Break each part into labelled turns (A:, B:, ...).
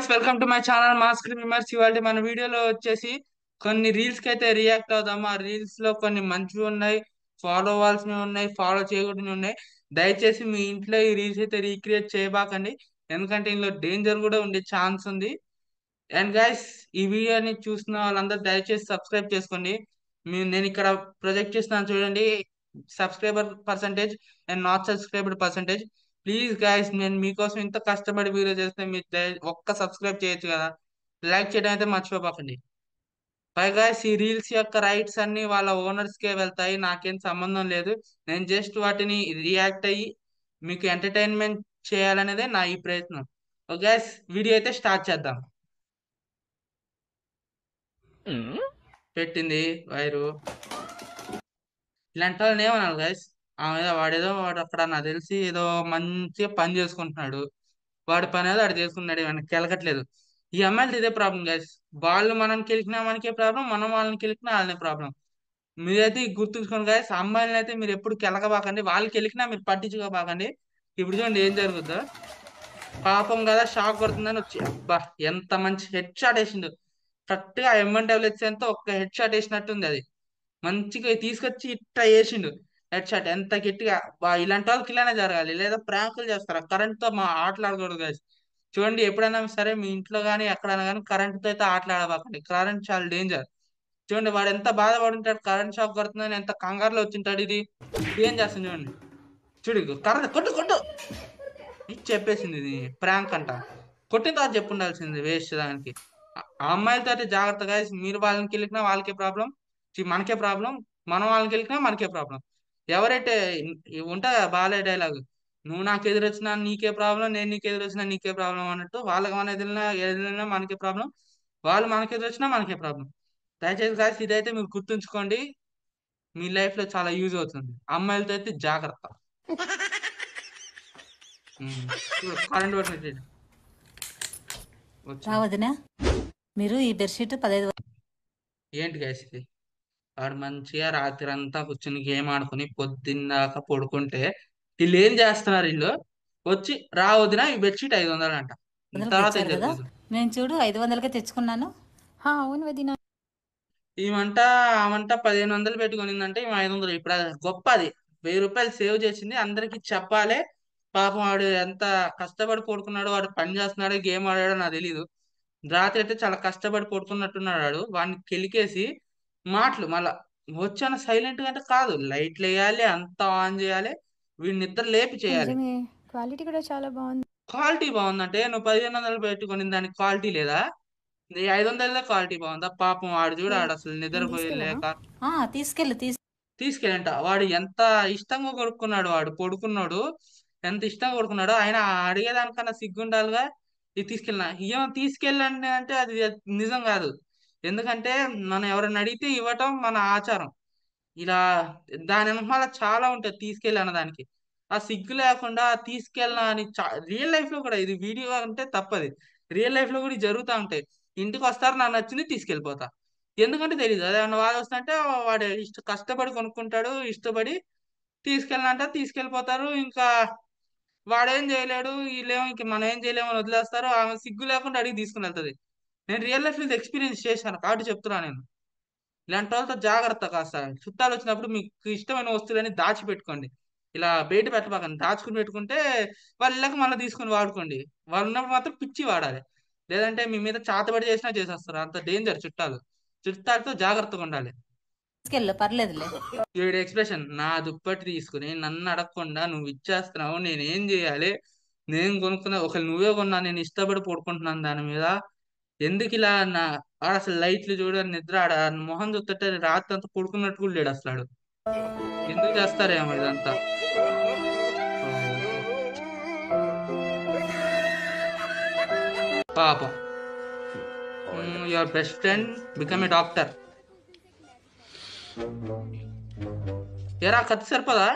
A: Welcome to my channel మాస్ క్రిమిమర్స్. ఇవాళ మన వీడియోలో వచ్చేసి కొన్ని రీల్స్ కి అయితే రియాక్ట్ అవుదాము. ఆ రీల్స్ లో కొన్ని మంచివి ఉన్నాయి, ఫాలో అవ్వాల్సినవి ఉన్నాయి, ఫాలో చేయకూడనివి ఉన్నాయి. దయచేసి మీ ఇంట్లో ఈ రీల్స్ అయితే రీక్రియేట్ చేయబాకండి, ఎందుకంటే ఇందులో డేంజర్ కూడా ఉండే ఛాన్స్ ఉంది. అండ్ గైస్, ఈ వీడియోని చూసిన వాళ్ళందరూ దయచేసి సబ్స్క్రైబ్ చేసుకోండి. నేను ఇక్కడ ప్రొజెక్ట్ చేస్తున్నాను చూడండి, subscriber percentage and not subscriber percentage. Please guys, నేను మీకోసం ఇంత కష్టపడి వీడియో చేస్తే మీరు ఒక్క సబ్స్క్రైబ్ చేయొచ్చు కదా. లైక్ చేయడం అయితే మర్చిపోకండి. పైగా ఈ రీల్స్ యొక్క రైట్స్ అన్ని వాళ్ళ ఓనర్స్ కే వెళ్తాయి, నాకేం సంబంధం లేదు. నేను జస్ట్ వాటిని రియాక్ట్ అయ్యి మీకు ఎంటర్టైన్మెంట్ చేయాలనేదే నా ఈ ప్రయత్నం. ఓకే గైస్, వీడియో అయితే స్టార్ట్ చేద్దాం. పెట్టింది వైరు. ఇలాంటి వాళ్ళని ఏమన్నారు గైస్? వాడు అక్కడ నాకు తెలిసి ఏదో మంచిగా పని చేసుకుంటున్నాడు. వాడి పని ఏదో వాడు చేసుకున్నాడు, ఇవన్నీ కెలకట్లేదు. ఈ అమ్మాయిలతో ఇదే ప్రాబ్లం గైస్. వాళ్ళు మనం కెలికినా మనకే ప్రాబ్లం, మనం వాళ్ళని కెలికినా వాళ్ళనే ప్రాబ్లం. మీరైతే ఇది గుర్తుంచుకోండి గైస్, అమ్మాయిలని అయితే మీరు ఎప్పుడు కెలకబాకండి, వాళ్ళు కెలికినా మీరు పట్టించుకోబాకండి. ఇప్పుడు చూడండి ఏం జరుగుతుందో. పాపం కదా, షాక్ కొడుతుందని వచ్చి అబ్బా ఎంత మంచి హెడ్ షాట్ వేసిండు. కరెక్ట్ గా M1WC తో ఒక్క హెడ్ షాట్ వేసినట్టుంది అది. మంచిగా తీసుకొచ్చి ఇట్లా వేసిండు హెడ్ షాట్ ఎంత గట్టిగా. ఇలాంటి వాళ్ళకి ఇలానే జరగాలి, లేదా ప్రాంకులు చేస్తారు. కరెంట్ తో మా ఆటలాడకూడదు guys. చూడండి, ఎప్పుడైనా సరే మీ ఇంట్లో కానీ ఎక్కడైనా కానీ కరెంట్ తో అయితే ఆటలాడబాకండి. కరెంట్ చాలా డేంజర్. చూడండి వాడు ఎంత బాధపడుంటాడు, కరెంట్ షాక్ కొడుతుందని ఎంత కంగారులో వచ్చింటాడు. ఇది ఏం చేస్తుంది చూడండి. చూడు, కరెంట్ కొట్టు కొట్టు ఇది చెప్పేసింది. ఇది ప్రాంక్ అంట. కొట్టిన తర్వాత చెప్పు ఉండాల్సింది, వేస్ట్ దానికి. ఆ అమ్మాయిలతో అయితే జాగ్రత్తగా, మీరు వాళ్ళని గెలికినా వాళ్ళకే ప్రాబ్లం, మనకే ప్రాబ్లం. మనం వాళ్ళని గెలికినా మనకే ప్రాబ్లం. ఎవరైతే ఉంటా బాలే డైలాగ్, నువ్వు నాకు ఎదురొచ్చినా నీకే ప్రాబ్లం, నేను నీకు ఎదురొచ్చినా నీకే ప్రాబ్లం అన్నట్టు. వాళ్ళకి మన ఎదిరినా మనకే ప్రాబ్లం, వాళ్ళు మనకి ఎదురొచ్చినా మనకే ప్రాబ్లం. దయచేసి కాసి ఇదైతే మీరు గుర్తుంచుకోండి, మీ లైఫ్ లో చాలా యూజ్ అవుతుంది. అమ్మాయిలతో అయితే జాగ్రత్త. కరెంట్ పడినట్టు వచ్చింది.
B: రావదినా, మీరు ఈ బెడ్షీట్ 15
A: ఏంటి గైస్ ఇది? వాడు మంచిగా రాత్రి అంతా కూర్చుని గేమ్ ఆడుకుని పొద్దున్నాక పడుకుంటే వీళ్ళు ఏం చేస్తున్నారు? వీళ్ళు వచ్చి రావద్దున ఈ బెడ్షీట్ 500 అంట.
B: వందలకి
A: తర్వాత ఏం
B: ఇచ్చారు కదా,
A: జరుగుతుంది?
B: నేను చూడు 500కే తెచ్చుకున్నాను. అవును వదినా.
A: ఈమంట ఆమంట 1500 పెట్టుకునిందంటే ఈమె 500. ఇప్పుడు అది గొప్ప, అది 1000 రూపాయలు సేవ్ చేసింది, అందరికి చెప్పాలి. పాపం వాడు ఎంత కష్టపడి పడుకున్నాడు, వాడు పని చేస్తున్నాడు, గేమ్ ఆడాడో నాకు తెలీదు. రాత్రి అయితే చాలా కష్టపడి పడుకున్నట్టున్నాడు వాడు. వాడిని కెలికేసి మాటలు మళ్ళా వచ్చాను సైలెంట్ గా అంటే కాదు, లైట్లు వేయాలి, అంతా ఆన్ చేయాలి, వీడిని నిద్ర లేపి చేయాలి.
C: నిజమే. క్వాలిటీ కూడా చాలా బాగుంది.
A: క్వాలిటీ బాగుందంటే నువ్వు 1500 పెట్టుకుని దానికి క్వాలిటీ లేదా? నీ 500 క్వాలిటీ బాగుందా? పాపం వాడు చూడు, ఆడు అసలు
C: నేను తీసుకెళ్ళనా?
A: నిద్రపోయలేక
B: తీసుకెళ్ళి
A: తీసుకెళ్ళంట. వాడు ఎంత ఇష్టంగా కొడుకున్నాడు, వాడు పడుకున్నాడు, ఎంత ఇష్టంగా కొడుకున్నాడు. ఆయన అడిగేదానికన్నా సిగ్గుండాలిగా. ఇది తీసుకెళ్ళిన ఏమో తీసుకెళ్ళండి అంటే అది నిజం కాదు. ఎందుకంటే మనం ఎవరైనా అడిగితే ఇవ్వటం మన ఆచారం. ఇలా దాని వెనకాల చాలా ఉంటుంది తీసుకెళ్ళి అన్నదానికి. ఆ సిగ్గు లేకుండా తీసుకెళ్ళిన అని రియల్ లైఫ్ లో కూడా, ఇది వీడియో అంటే తప్పది, రియల్ లైఫ్ లో కూడా ఇది జరుగుతూ ఉంటాయి. ఇంటికి వస్తారు, నాకు నచ్చింది తీసుకెళ్ళిపోతా. ఎందుకంటే తెలియదు, అదేమన్నా వాడు వస్తుంటే వాడు కష్టపడి కొనుక్కుంటాడు, ఇష్టపడి తీసుకెళ్ళాలంటే తీసుకెళ్ళిపోతారు. ఇంకా వాడేం చేయలేడు, వీళ్ళేమో ఇంక మనం ఏం చేయలేమని వదిలేస్తారు. ఆమె సిగ్గు లేకుండా అడిగి తీసుకుని వెళ్తుంది. నేను రియల్ లైఫ్ లో ఎక్స్పీరియన్స్ చేశాను కాబట్టి చెప్తున్నా నేను. ఇలాంటి వాళ్ళతో జాగ్రత్త. కాస్త చుట్టాలు వచ్చినప్పుడు మీకు ఇష్టమైన వస్తువులని దాచిపెట్టుకోండి. ఇలా బయట పెట్టబాకండి, దాచుకుని పెట్టుకుంటే వాళ్ళు ఇళ్ళకి మళ్ళీ తీసుకుని వాడుకోండి. వాళ్ళు ఉన్నప్పుడు మాత్రం పిచ్చి వాడాలి, లేదంటే మీ మీద చాతబడి చేసినా చేసేస్తారు. అంత డేంజర్ చుట్టాలు. చుట్టాలతో జాగ్రత్తగా ఉండాలి.
B: తీసుకెళ్ళు, పర్లేదులే.
A: వీడి ఎక్స్ప్రెషన్, నా దుప్పటి తీసుకుని నన్ను అడగకుండా నువ్వు ఇచ్చేస్తున్నావు, నేనేం చేయాలి? నేను కొనుక్కున్నా, ఒకవేళ నువ్వే కొన్నా, నేను ఇష్టపడి పడుకుంటున్నాను దాని మీద, ఎందుకు ఇలా నా? ఆడ అసలు లైట్లు చూడ నిద్ర, ఆడ మొహం చూస్తుంటే రాత్రి అంతా పడుకున్నట్టు కూడా లేడు అసలు ఆడు. ఎందుకు చేస్తారేమో ఇదంతా. ఓ, పాపం. Your best friend become a doctor. ఎరా కత్తి సరిపోదా?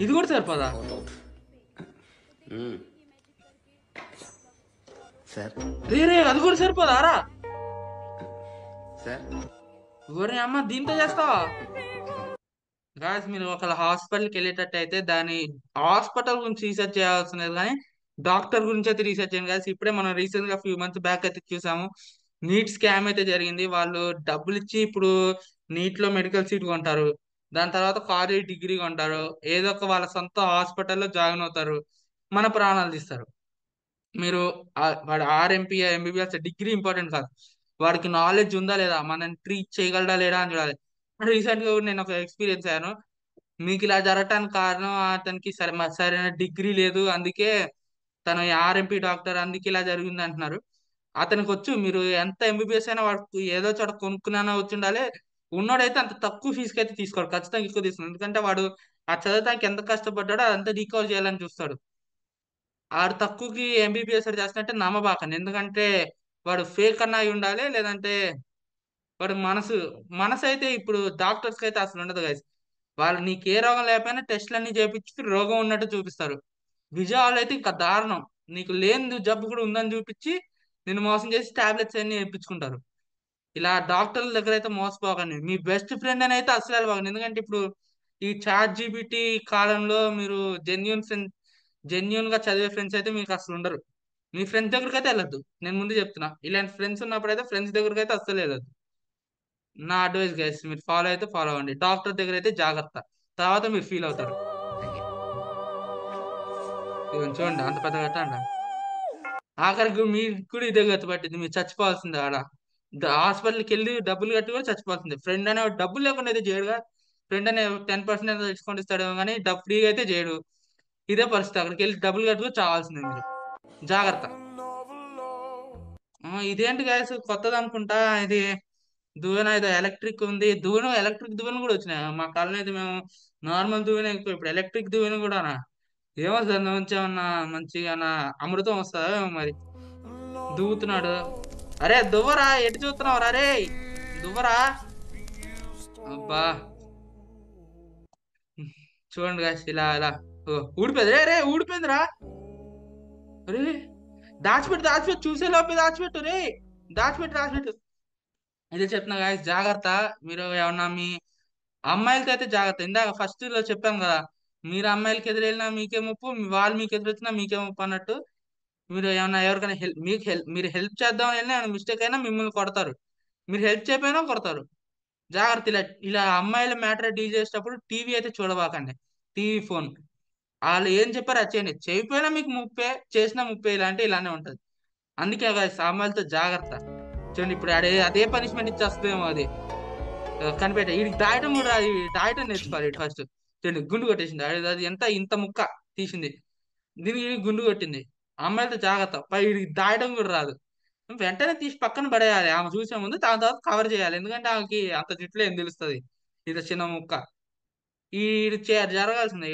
A: ఇది కూడా సరిపోదా?
D: సార్
A: రే రే, అది కూడా సరిపోదా రా?
D: సార్
A: ఒరే అమ్మ, దీంతో చేస్తావా? గాయస్, మీరు ఒకళ్ళ హాస్పిటల్కి వెళ్ళేటట్టు అయితే దాని హాస్పిటల్ గురించి రీసెర్చ్ చేయాల్సినది, కానీ డాక్టర్ గురించి అయితే రీసెర్చ్ చేయండి guys. ఇప్పుడే మనం రీసెంట్ గా ఫ్యూ మంత్స్ బ్యాక్ అయితే చూసాము. నీట్ స్కామ్ అయితే జరిగింది. వాళ్ళు డబ్బులు ఇచ్చి ఇప్పుడు నీట్ లో మెడికల్ సీట్ కొంటారు. దాని తర్వాత కాలేజ్ డిగ్రీ కొంటారు. ఏదో ఒక వాళ్ళ సొంత హాస్పిటల్లో జాయిన్ అవుతారు. మన ప్రాణాలు తీస్తారు. మీరు వాడు ఆర్ఎంపీ ఎంబీబీఎస్ డిగ్రీ ఇంపార్టెంట్ కాదు. వాడికి నాలెడ్జ్ ఉందా లేదా, మనం ట్రీట్ చేయగలడా లేడా అని చూడాలి. రీసెంట్ గా కూడా నేను ఒక ఎక్స్పీరియన్స్ అయ్యాను. మీకు ఇలా జరగటానికి కారణం అతనికి సరైన డిగ్రీ లేదు, అందుకే తను ఆర్ఎంపీ డాక్టర్, అందుకే ఇలా జరిగింది అంటున్నారు. అతనికి వచ్చు, మీరు ఎంత ఎంబీబీఎస్ అయినా వాడికి ఏదో చోట కొనుక్కున్నా వచ్చి ఉండాలి. ఉన్నోడైతే అంత తక్కువ ఫీజుకి అయితే తీసుకోడు, ఖచ్చితంగా ఎక్కువ తీసుకున్నాడు. ఎందుకంటే వాడు ఆ చదవటానికి ఎంత కష్టపడ్డాడో అదంతా రీకవర్ చేయాలని చూస్తాడు. ఆడు తక్కువకి ఎంబీబీఎస్ చేస్తున్నట్టే నమ్మబాకండి. ఎందుకంటే వాడు ఫేక్ అన్నా అయి ఉండాలి, లేదంటే వాడు మనసు అయితే ఇప్పుడు డాక్టర్స్కి అయితే అసలు ఉండదు గైస్. వాళ్ళు నీకు ఏ రోగం లేకపోయినా టెస్ట్లు అన్ని చేపించి రోగం ఉన్నట్టు చూపిస్తారు. విజయవాడలో అయితే ఇంకా దారుణం. నీకు లేని జబ్బు కూడా ఉందని చూపించి నిన్ను మోసం చేసి టాబ్లెట్స్ అన్ని వేయించుకుంటారు. ఇలా డాక్టర్ల దగ్గర అయితే మోసపోకండి. మీ బెస్ట్ ఫ్రెండ్ అని అయితే అసలు వెళ్ళకండి. ఎందుకంటే ఇప్పుడు ఈ చాట్ జీపీటీ కాలంలో మీరు జెన్యున్ జెన్యున్ గా చదివే ఫ్రెండ్స్ అయితే మీకు అసలు ఉండరు. మీ ఫ్రెండ్స్ దగ్గరికి అయితే వెళ్ళొద్దు. నేను ముందు చెప్తున్నా, ఇలాంటి ఫ్రెండ్స్ ఉన్నప్పుడు అయితే ఫ్రెండ్స్ దగ్గరికి అయితే అస్సలు వెళ్ళొద్దు. నా అడ్వైస్ గైస్, మీరు ఫాలో అయితే ఫాలో అవ్వండి. డాక్టర్ దగ్గర అయితే జాగ్రత్త, తర్వాత మీరు ఫీల్ అవుతారు. ఇవన్నీ చూడండి అంత పెద్ద కట్టండి. ఆఖరికి మీకు కూడా ఇదే గతి పట్టింది, మీరు చచ్చిపోవాల్సిందే ఆడ. హాస్పిటల్కి వెళ్ళి డబ్బులు కట్టి కూడా చచ్చిపోవాల్సిందే. ఫ్రెండ్ అనే డబ్బులు లేకుండా అయితే చేయడుగా. ఫ్రెండ్ అనే 10% డిస్కౌంట్ ఇస్తాడేమో కానీ డబ్బు ఫ్రీగా అయితే చేయడు. ఇదే పరిస్థితి, అక్కడికి వెళ్ళి డబ్బులు కట్టుకొని చావాల్సిందే మీరు. జాగ్రత్త. ఇదేంటి గాయస్ కొత్తది అనుకుంటా ఇది. దువ్వెన ఏదో ఎలక్ట్రిక్ ఉంది. ఎలక్ట్రిక్ దువ్వెన కూడా వచ్చినాయి మా కాలనీ అయితే. మేము నార్మల్ దువ్వెన ఎక్కువ, ఇప్పుడు ఎలక్ట్రిక్ దువ్వెన కూడా. ఏమో దాని నుంచి ఏమన్నా మంచిగా అమృతం వస్తుందా ఏమో మరి. దువ్వుతున్నాడు. అరే దువ్వరా, ఎటు చూస్తున్నావు రా రే, దువ్వరా. అబ్బా చూడండి గాయస్, ఇలా ఇలా ఊడిపోయింది. రే రే ఊడిపోయిందిరా. రే దాచిపెట్టు చూసే లోపే దాచిపెట్టు రే. దాచిపెట్టు. ఇదే చెప్తున్నా గాయస్, జాగ్రత్త. మీరు ఏమన్నా మీ అమ్మాయిలతో అయితే జాగ్రత్త. ఇందాక ఫస్ట్ లో చెప్పాను కదా, మీరు అమ్మాయిలకి ఎదురెళ్ళినా మీకే ముప్పు, వాళ్ళు మీకు ఎదురొచ్చినా మీకే ముప్పు అన్నట్టు. మీరు ఏమన్నా ఎవరికైనా మీరు హెల్ప్ చేద్దాం వెళ్ళినా ఏమైనా మిస్టేక్ అయినా మిమ్మల్ని కొడతారు. మీరు హెల్ప్ చేయకపోయినా కొడతారు. జాగ్రత్త. ఇలా ఇలా అమ్మాయిల మ్యాటర్ డీల్ చేసేటప్పుడు టీవీ అయితే చూడబాకండి. టీవీ ఫోన్ వాళ్ళు ఏం చెప్పారు అది చేయండి. చేయకపోయినా మీకు ముప్పే, చేసినా ముప్పే. ఇలాంటి ఇలానే ఉంటది. అందుకే guys, అమ్మాయిలతో జాగ్రత్త. చూడండి ఇప్పుడు అదే పనిష్మెంట్ ఇచ్చేస్తుందేమో అది. కనిపెట్ట వీడికి దాయటం కూడా రాదు. దాయటం నేర్చుకోవాలి ఇటు ఫస్ట్. చూడండి గుండు కొట్టేసింది. అది ఎంత ఇంత ముక్క తీసింది, దీనికి వీడికి గుండు కొట్టింది. అమ్మాయిలతో జాగ్రత్త. వీడికి దాయటం కూడా రాదు. వెంటనే తీసి పక్కన పడేయాలి. ఆమె చూసే ముందు దాని తర్వాత కవర్ చేయాలి. ఎందుకంటే ఆమెకి అంత జుట్లో ఏం తెలుస్తుంది, ఇది చిన్న ముక్క. ఈ జరగాల్సింది.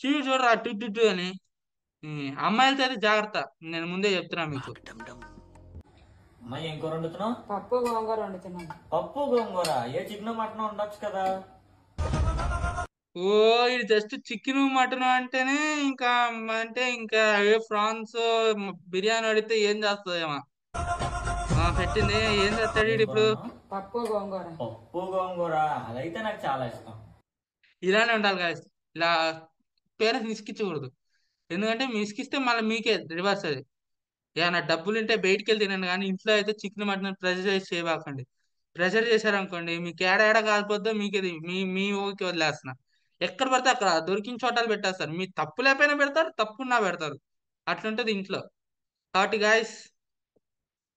A: చూడరా టు అని. అమ్మాయిలతో అయితే జాగ్రత్త, నేను ముందే చెప్తున్నా మీకు.
D: అమ్మాయి ఏం కూర వండుతున్నావు?
B: పప్పు గోంగూర వండుతున్నాను.
D: పప్పు గోంగూర. ఏ చికెన్ మటన్ ఉండొచ్చు కదా.
A: ఓ ఇది జస్ట్ చికెన్ మటన్ అంటేనే ఇంకా, ఇంకా ఏ ఫ్రాన్స్ బిర్యానీ అడిగితే ఏం చేస్తుందేమో. పెట్టింది ఏం చేస్తాడు
D: ఏం
A: వీడు
D: కూర
A: ఇప్పుడు.
D: అన్నావు?
B: పప్పు గోంగూర.
D: పప్పు గోంగూర. అదైతే నాకు చాలా ఇష్టం.
A: ఇలానే ఉండాలి guys. ఇలా పేరెంట్స్ విసిగించకూడదు. ఎందుకంటే విసిగిస్తే మళ్ళీ మీకే రివర్స్ అది. ఏమన్నా డబ్బులు ఉంటే బయటికి వెళ్ళి తినండి, కానీ ఇంట్లో అయితే చికెన్ మటన్ ప్రెజరైజ్ చేయబాకండి. ప్రెషర్ చేశారనుకోండి, మీకు ఏడ కాలిపోద్దో మీకేది మీ ఊరికి వదిలేస్తున్నా. ఎక్కడ పడితే అక్కడ దొరికిన చోటాలు పెట్టేస్తారు. మీ తప్పు లేకపోయినా పెడతారు, తప్పున్నా పెడతారు. అట్లుంటది ఇంట్లో. కాబట్టి గాయస్,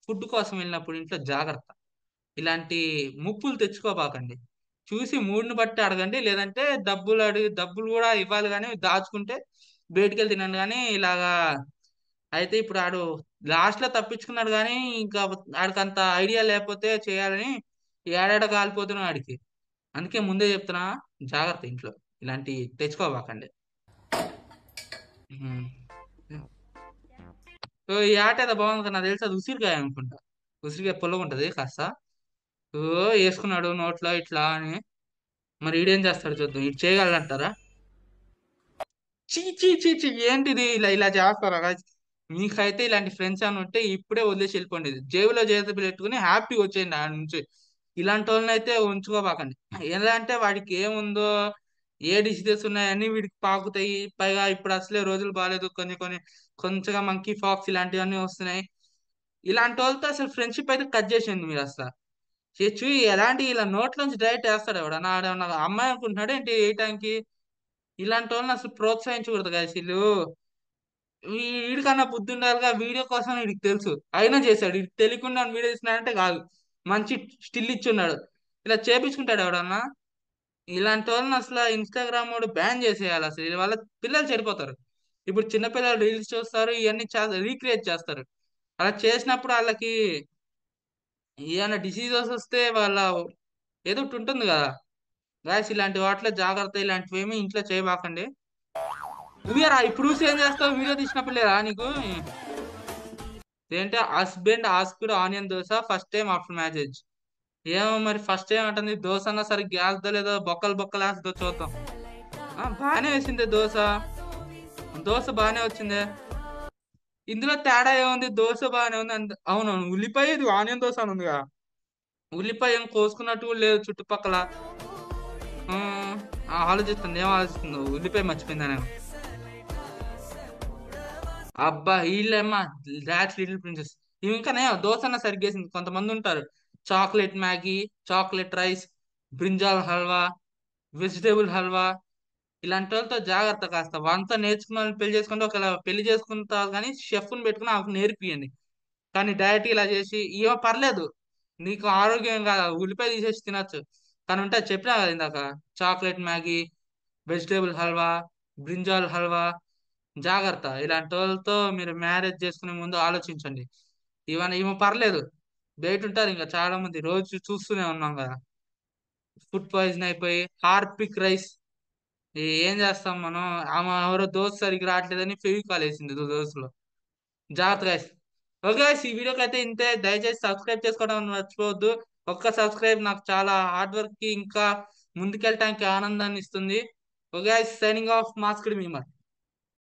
A: ఫుడ్ కోసం వెళ్ళినప్పుడు ఇంట్లో జాగ్రత్త. ఇలాంటి ముప్పులు తెచ్చుకోబాకండి. చూసి మూడుని బట్టి అడగండి, లేదంటే డబ్బులు కూడా ఇవ్వాలి, కానీ దాచుకుంటే బయటికి వెళ్ళి తినండి. కానీ ఇలాగా అయితే ఇప్పుడు ఆడు లాస్ట్ లో తప్పించుకున్నాడు, కానీ ఇంకా ఆడికి అంత ఐడియా లేకపోతే చేయాలని ఏడాడ కాలిపోతున్నాడు ఆడికి. అందుకే ముందే చెప్తున్నా, జాగ్రత్త ఇంట్లో ఇలాంటి తెచ్చుకోబాకండి. ఉమ్. ఈ ఆట ఏదో బాగుంది కదా, నాకు తెలిసి అది ఉసిరికాయ అనుకుంటా. ఉసిరికాయ పుల్లగా ఉంటది కాస్త. ఓ వేసుకున్నాడు నోట్లో ఇట్లా అని. మరి ఈడేం చేస్తాడు చూద్దాం. ఇటు చేయగలంటారా? చీ ఏంటిది, ఇలా ఇలా చేస్తారా guys? మీకైతే ఇలాంటి ఫ్రెండ్స్ అని ఉంటే ఇప్పుడే వదిలేసి వెళ్ళిపోండి. జేబులో చేతి పెట్టుకుని హ్యాపీగా వచ్చేయండి ఆడ నుంచి. ఇలాంటి వాళ్ళని అయితే ఉంచుకోబాకండి. ఎలా అంటే వాడికి ఏముందో, ఏ డిసీజెస్ ఉన్నాయని వీడికి పాకుతాయి. పైగా ఇప్పుడు అసలే రోజులు బాగాలేదు, కొన్ని కొన్ని కొంచెంగా మంకీ ఫాక్స్ ఇలాంటివన్నీ వస్తున్నాయి. ఇలాంటి వాళ్ళతో అసలు ఫ్రెండ్షిప్ అయితే కట్ చేసింది మీరు అసలు. ఎలాంటి ఇలా నోట్లోంచి డైరెక్ట్ వేస్తాడు ఎవడన్నా, ఆడేమన్నా అమ్మాయి అనుకుంటున్నాడు ఏంటి వేయటానికి. ఇలాంటి వాళ్ళని అసలు ప్రోత్సహించకూడదు guys. వీడికన్నా బుద్ధి ఉండాలిగా, వీడియో కోసం వీడికి తెలుసు అయినా చేశాడు. వీడికి తెలియకుండా వీడియో తీస్తున్నాడంటే కాదు, మంచి స్టిల్ ఇచ్చున్నాడు. ఇలా చేపించుకుంటాడు ఎవడన్నా. ఇలాంటి వాళ్ళని అసలు ఇన్స్టాగ్రామ్ వాడు బ్యాన్ చేసేయాలి. అసలు వీళ్ళ వల్ల పిల్లలు చెడిపోతారు. ఇప్పుడు చిన్నపిల్లలు రీల్స్ చూస్తారు, ఇవన్నీ రీక్రియేట్ చేస్తారు. అలా చేసినప్పుడు వాళ్ళకి ఏమైనా డిసీజెస్ వస్తే వాళ్ళ ఏదో ఒకటి ఉంటుంది కదా. గాయస్ ఇలాంటి వాటిలో జాగ్రత్త, ఇలాంటివి ఏమి ఇంట్లో చేయబాకండి. నువ్వేరా ఇప్పుడు చూసి ఏం చేస్తావు, వీడియో తీసినప్పుడు లేదా నీకు ఏంటి husband asked onion dosa first time after marriage. ఏమో మరి ఫస్ట్ టైం అంటుంది, దోశ అన్నా సరే గ్యాస్దో లేదో బొక్కలు బొక్కలు వేస్తుందో చూద్దాం. బాగానే వేసింది దోశ, దోశ బాగానే వచ్చింది. ఇందులో తేడా ఏముంది, దోశ బాగానే ఉంది అవునవును, ఉల్లిపాయ ఇది ఆనియన్ దోశ అని ఉందిగా, ఉల్లిపాయ ఏం కోసుకున్నట్టు కూడా లేదు చుట్టుపక్కల. ఆలోచిస్తుంది, ఏం ఆలోచిస్తుందో, ఉల్లిపాయ మర్చిపోయిందా నేను. అబ్బా వీళ్ళేమ్మా దాట్స్ లిటిల్ ప్రిన్సెస్. ఇవి ఇంకానే దోశ అన్న సరిగేసింది. కొంతమంది ఉంటారు chocolate Maggi, chocolate rice, brinjal halwa, vegetable halwa. ఇలాంటి వాళ్ళతో జాగ్రత్త. కాస్త వంట నేర్చుకున్న వాళ్ళని పెళ్లి చేసుకుంటే ఒకవేళ పెళ్లి చేసుకుంటారు కానీ షెఫ్ని పెట్టుకుని ఆమెకు నేర్పియండి. కానీ డైరెక్ట్ ఇలా చేసి ఏమో పర్లేదు, నీకు ఆరోగ్యం కాదు, ఉల్లిపాయ తీసేసి తినచ్చు. కానీ ఉంటే చెప్పినా కదా ఇందాక, chocolate Maggi, vegetable halwa, brinjal halwa. జాగ్రత్త, ఇలాంటి వాళ్ళతో మీరు మ్యారేజ్ చేసుకునే ముందు ఆలోచించండి. ఇవన్నీ ఏమో పర్లేదు, బయట ఉంటారు ఇంకా చాలా మంది, రోజు చూస్తూనే ఉన్నాం కదా. ఫుడ్ పాయిజన్ అయిపోయి హార్పిక్ రైస్. ఏం చేస్తాం మనం, ఆమె ఎవరో దోశ సరిగ్గా రావట్లేదని ఫెవికాల్ వేసింది దోశలో. జాగ్రత్త గైస్. ఓకే guys, ఈ వీడియోకి అయితే ఇంతే. దయచేసి సబ్స్క్రైబ్ చేసుకోవడం మర్చిపోవద్దు. ఒక్క సబ్స్క్రైబ్ నాకు చాలా హార్డ్ వర్క్ కి ఇంకా ముందుకెళ్ళటానికి ఆనందాన్ని ఇస్తుంది. Okay signing off masked memer.